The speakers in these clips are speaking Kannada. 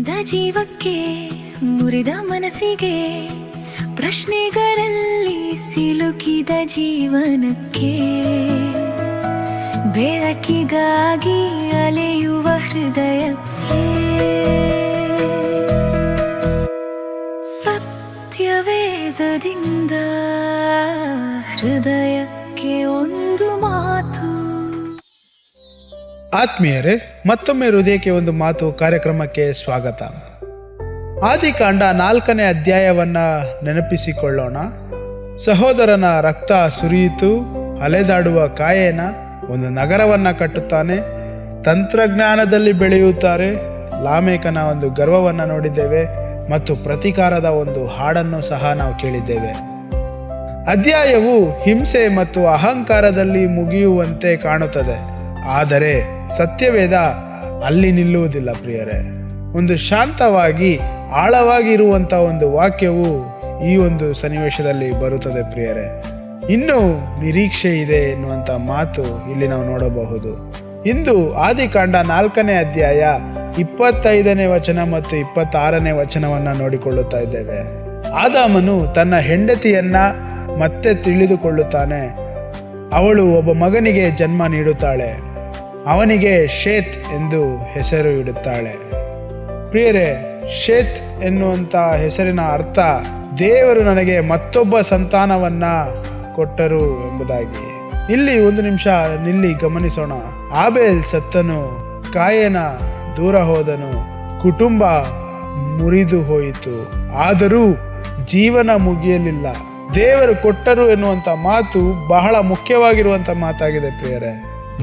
ನೊಂದ ಜೀವಕ್ಕೆ ಮುರಿದ ಮನಸ್ಸಿಗೆ ಪ್ರಶ್ನೆಗಳಲ್ಲಿ ಸಿಲುಕಿದ ಜೀವನಕ್ಕೆ ಬೆಳಕಿಗಾಗಿ ಅಲೆಯುವ ಹೃದಯಕ್ಕೆ ಸತ್ಯವೇದದಿಂದ ಹೃದಯಕ್ಕೆ ಒಂದು ಮಾತು. ಆತ್ಮೀಯರೇ, ಮತ್ತೊಮ್ಮೆ ಹೃದಯಕ್ಕೆ ಒಂದು ಮಾತು ಕಾರ್ಯಕ್ರಮಕ್ಕೆ ಸ್ವಾಗತ. ಆದಿಕಾಂಡ 4ನೇ ಅಧ್ಯಾಯವನ್ನ ನೆನಪಿಸಿಕೊಳ್ಳೋಣ. ಸಹೋದರನ ರಕ್ತ ಸುರಿಯಿತು. ಅಲೆದಾಡುವ ಕಾಯೇನ ಒಂದು ನಗರವನ್ನ ಕಟ್ಟುತ್ತಾನೆ. ತಂತ್ರಜ್ಞಾನದಲ್ಲಿ ಬೆಳೆಯುತ್ತಾರೆ. ಲಾಮೇಕನ ಒಂದು ಗರ್ವವನ್ನು ನೋಡಿದ್ದೇವೆ ಮತ್ತು ಪ್ರತೀಕಾರದ ಒಂದು ಹಾಡನ್ನು ಸಹ ನಾವು ಕೇಳಿದ್ದೇವೆ. ಅಧ್ಯಾಯವು ಹಿಂಸೆ ಮತ್ತು ಅಹಂಕಾರದಲ್ಲಿ ಮುಗಿಯುವಂತೆ ಕಾಣುತ್ತದೆ. ಆದರೆ ಸತ್ಯವೇದ ಅಲ್ಲಿ ನಿಲ್ಲುವುದಿಲ್ಲ ಪ್ರಿಯರೇ. ಒಂದು ಶಾಂತವಾಗಿ ಆಳವಾಗಿರುವಂಥ ಒಂದು ವಾಕ್ಯವು ಈ ಒಂದು ಸನ್ನಿವೇಶದಲ್ಲಿ ಬರುತ್ತದೆ ಪ್ರಿಯರೇ. ಇನ್ನೂ ನಿರೀಕ್ಷೆ ಇದೆ ಎನ್ನುವಂಥ ಮಾತು ಇಲ್ಲಿ ನಾವು ನೋಡಬಹುದು. ಇಂದು ಆದಿಕಾಂಡ 4ನೇ ಅಧ್ಯಾಯ 25ನೇ ವಚನ ಮತ್ತು 26ನೇ ವಚನವನ್ನು ನೋಡಿಕೊಳ್ಳುತ್ತಾ ಇದ್ದೇವೆ. ಆದಾಮನು ತನ್ನ ಹೆಂಡತಿಯನ್ನ ಮತ್ತೆ ತಿಳಿದುಕೊಳ್ಳುತ್ತಾನೆ. ಅವಳು ಒಬ್ಬ ಮಗನಿಗೆ ಜನ್ಮ ನೀಡುತ್ತಾಳೆ. ಅವನಿಗೆ ಶೇತ್ ಎಂದು ಹೆಸರು ಇಡುತ್ತಾಳೆ. ಪ್ರಿಯರೇ, ಶೇತ್ ಎನ್ನುವಂಥ ಹೆಸರಿನ ಅರ್ಥ ದೇವರು ನನಗೆ ಮತ್ತೊಬ್ಬ ಸಂತಾನವನ್ನ ಕೊಟ್ಟರು ಎಂಬುದಾಗಿ. ಇಲ್ಲಿ ಒಂದು ನಿಮಿಷ ನಿಲ್ಲಿ ಗಮನಿಸೋಣ. ಆಬೇಲ್ ಸತ್ತನು, ಕಾಯೇನ ದೂರ ಹೋದನು, ಕುಟುಂಬ ಮುರಿದು ಹೋಯಿತು. ಆದರೂ ಜೀವನ ಮುಗಿಯಲಿಲ್ಲ. ದೇವರು ಕೊಟ್ಟರು ಎನ್ನುವಂಥ ಮಾತು ಬಹಳ ಮುಖ್ಯವಾಗಿರುವಂಥ ಮಾತಾಗಿದೆ ಪ್ರಿಯರೇ.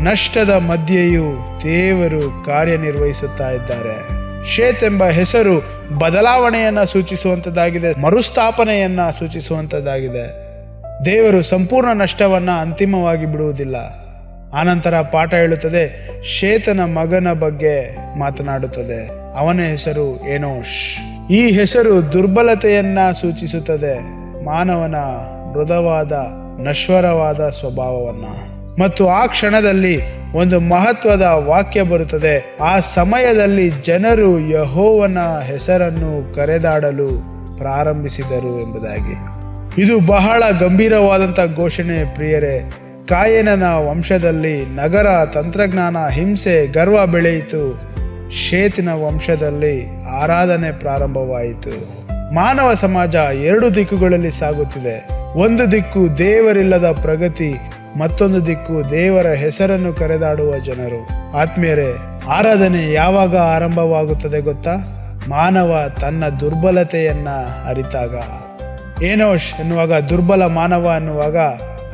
ನಷ್ಟದ ಮಧ್ಯೆಯೂ ದೇವರು ಕಾರ್ಯನಿರ್ವಹಿಸುತ್ತಾ ಇದ್ದಾರೆ. ಶೇತ್ ಎಂಬ ಹೆಸರು ಬದಲಾವಣೆಯನ್ನ ಸೂಚಿಸುವಂಥದ್ದಾಗಿದೆ, ಮರುಸ್ಥಾಪನೆಯನ್ನ ಸೂಚಿಸುವಂಥದ್ದಾಗಿದೆ. ದೇವರು ಸಂಪೂರ್ಣ ನಷ್ಟವನ್ನ ಅಂತಿಮವಾಗಿ ಬಿಡುವುದಿಲ್ಲ. ಆನಂತರ ಪಾಠ ಹೇಳುತ್ತದೆ, ಶೇತನ ಮಗನ ಬಗ್ಗೆ ಮಾತನಾಡುತ್ತದೆ. ಅವನ ಹೆಸರು ಎನೋಷ್. ಈ ಹೆಸರು ದುರ್ಬಲತೆಯನ್ನ ಸೂಚಿಸುತ್ತದೆ, ಮಾನವನ ಮೃದುವಾದ ನಶ್ವರವಾದ ಸ್ವಭಾವವನ್ನ. ಮತ್ತು ಆ ಕ್ಷಣದಲ್ಲಿ ಒಂದು ಮಹತ್ವದ ವಾಕ್ಯ ಬರುತ್ತದೆ. ಆ ಸಮಯದಲ್ಲಿ ಜನರು ಯೆಹೋವನ ಹೆಸರನ್ನು ಕರೆದಾಡಲು ಪ್ರಾರಂಭಿಸಿದರು ಎಂಬುದಾಗಿ. ಇದು ಬಹಳ ಗಂಭೀರವಾದಂಥ ಘೋಷಣೆ ಪ್ರಿಯರೇ. ಕಾಯೇನನ ವಂಶದಲ್ಲಿ ನಗರ, ತಂತ್ರಜ್ಞಾನ, ಹಿಂಸೆ, ಗರ್ವ ಬೆಳೆಯಿತು. ಶೇತಿನ ವಂಶದಲ್ಲಿ ಆರಾಧನೆ ಪ್ರಾರಂಭವಾಯಿತು. ಮಾನವ ಸಮಾಜ 2 ದಿಕ್ಕುಗಳಲ್ಲಿ ಸಾಗುತ್ತಿದೆ. ಒಂದು ದಿಕ್ಕು ದೇವರಿಲ್ಲದ ಪ್ರಗತಿ, ಮತ್ತೊಂದು ದಿಕ್ಕು ದೇವರ ಹೆಸರನ್ನು ಕರೆದಾಡುವ ಜನರು. ಆತ್ಮೀಯರೇ, ಆರಾಧನೆ ಯಾವಾಗ ಆರಂಭವಾಗುತ್ತದೆ ಗೊತ್ತಾ? ಮಾನವ ತನ್ನ ದುರ್ಬಲತೆಯನ್ನ ಅರಿತಾಗ. ಏನೋಷ್ ಎನ್ನುವಾಗ ದುರ್ಬಲ ಮಾನವ ಅನ್ನುವಾಗ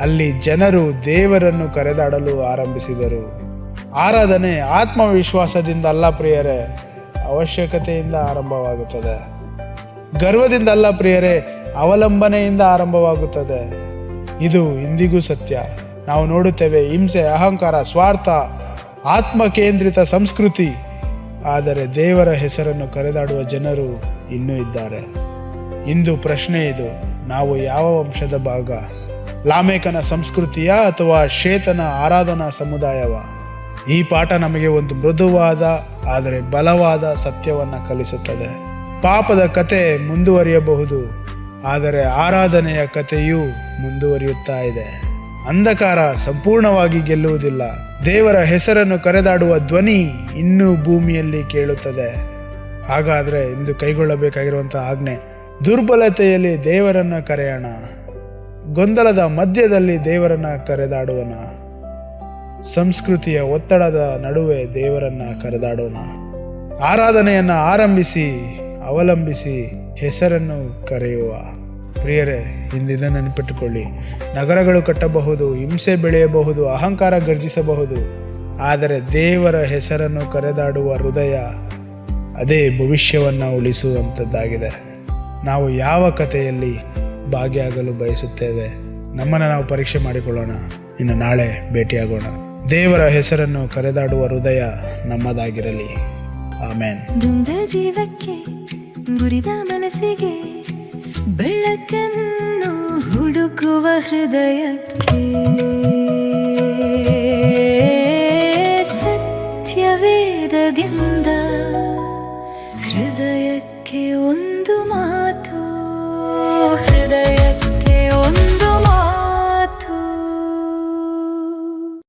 ಅಲ್ಲಿ ಜನರು ದೇವರನ್ನು ಕರೆದಾಡಲು ಆರಂಭಿಸಿದರು. ಆರಾಧನೆ ಆತ್ಮವಿಶ್ವಾಸದಿಂದ ಅಲ್ಲ ಪ್ರಿಯರೇ, ಅವಶ್ಯಕತೆಯಿಂದ ಆರಂಭವಾಗುತ್ತದೆ. ಗರ್ವದಿಂದ ಅಲ್ಲ ಪ್ರಿಯರೇ, ಅವಲಂಬನೆಯಿಂದ ಆರಂಭವಾಗುತ್ತದೆ. ಇದು ಇಂದಿಗೂ ಸತ್ಯ. ನಾವು ನೋಡುತ್ತೇವೆ ಹಿಂಸೆ, ಅಹಂಕಾರ, ಸ್ವಾರ್ಥ, ಆತ್ಮಕೇಂದ್ರಿತ ಸಂಸ್ಕೃತಿ. ಆದರೆ ದೇವರ ಹೆಸರನ್ನು ಕರೆದಾಡುವ ಜನರು ಇನ್ನೂ ಇದ್ದಾರೆ. ಇಂದು ಪ್ರಶ್ನೆ ಇದು, ನಾವು ಯಾವ ವಂಶದ ಭಾಗ? ಲಾಮೇಕನ ಸಂಸ್ಕೃತಿಯ ಅಥವಾ ಶೇತನ ಆರಾಧನಾ ಸಮುದಾಯವ? ಈ ಪಾಠ ನಮಗೆ ಒಂದು ಮೃದುವಾದ ಆದರೆ ಬಲವಾದ ಸತ್ಯವನ್ನು ಕಲಿಸುತ್ತದೆ. ಪಾಪದ ಕತೆ ಮುಂದುವರಿಯಬಹುದು, ಆದರೆ ಆರಾಧನೆಯ ಕಥೆಯೂ ಮುಂದುವರಿಯುತ್ತಾ ಇದೆ. ಅಂಧಕಾರ ಸಂಪೂರ್ಣವಾಗಿ ಗೆಲ್ಲುವುದಿಲ್ಲ. ದೇವರ ಹೆಸರನ್ನು ಕರೆದಾಡುವ ಧ್ವನಿ ಇನ್ನೂ ಭೂಮಿಯಲ್ಲಿ ಕೇಳುತ್ತದೆ. ಹಾಗಾದರೆ ಇಂದು ಕೈಗೊಳ್ಳಬೇಕಾಗಿರುವಂಥ ಆಜ್ಞೆ, ದುರ್ಬಲತೆಯಲ್ಲಿ ದೇವರನ್ನು ಕರೆಯೋಣ. ಗೊಂದಲದ ಮಧ್ಯದಲ್ಲಿ ದೇವರನ್ನ ಕರೆದಾಡೋಣ. ಸಂಸ್ಕೃತಿಯ ಒತ್ತಡದ ನಡುವೆ ದೇವರನ್ನ ಕರೆದಾಡೋಣ. ಆರಾಧನೆಯನ್ನು ಆರಂಭಿಸಿ, ಅವಲಂಬಿಸಿ, ಹೆಸರನ್ನು ಕರೆಯುವ. ಪ್ರಿಯರೇ, ಇಂದಿನ ನೆನಪಿಟ್ಟುಕೊಳ್ಳಿ, ನಗರಗಳು ಕಟ್ಟಬಹುದು, ಹಿಂಸೆ ಬೆಳೆಯಬಹುದು, ಅಹಂಕಾರ ಗರ್ಜಿಸಬಹುದು, ಆದರೆ ದೇವರ ಹೆಸರನ್ನು ಕರೆದಾಡುವ ಹೃದಯ ಅದೇ ಭವಿಷ್ಯವನ್ನು ಉಳಿಸುವಂಥದ್ದಾಗಿದೆ. ನಾವು ಯಾವ ಕಥೆಯಲ್ಲಿ ಭಾಗಿಯಾಗಲು ಬಯಸುತ್ತೇವೆ? ನಮ್ಮನ್ನು ನಾವು ಪರೀಕ್ಷೆ ಮಾಡಿಕೊಳ್ಳೋಣ. ಇನ್ನು ನಾಳೆ ಭೇಟಿಯಾಗೋಣ. ದೇವರ ಹೆಸರನ್ನು ಕರೆದಾಡುವ ಹೃದಯ ನಮ್ಮದಾಗಿರಲಿ. ಆಮೇನ್. ಜೀವಕ್ಕೆ ಮುರಿದ ಮನಸ್ಸಿಗೆ ಬೆಳಕನ್ನು ಹುಡುಕುವ ಹೃದಯಕ್ಕೆ ಸತ್ಯವೇದದಿಂದ ಹೃದಯಕ್ಕೆ ಒಂದು ಮಾತು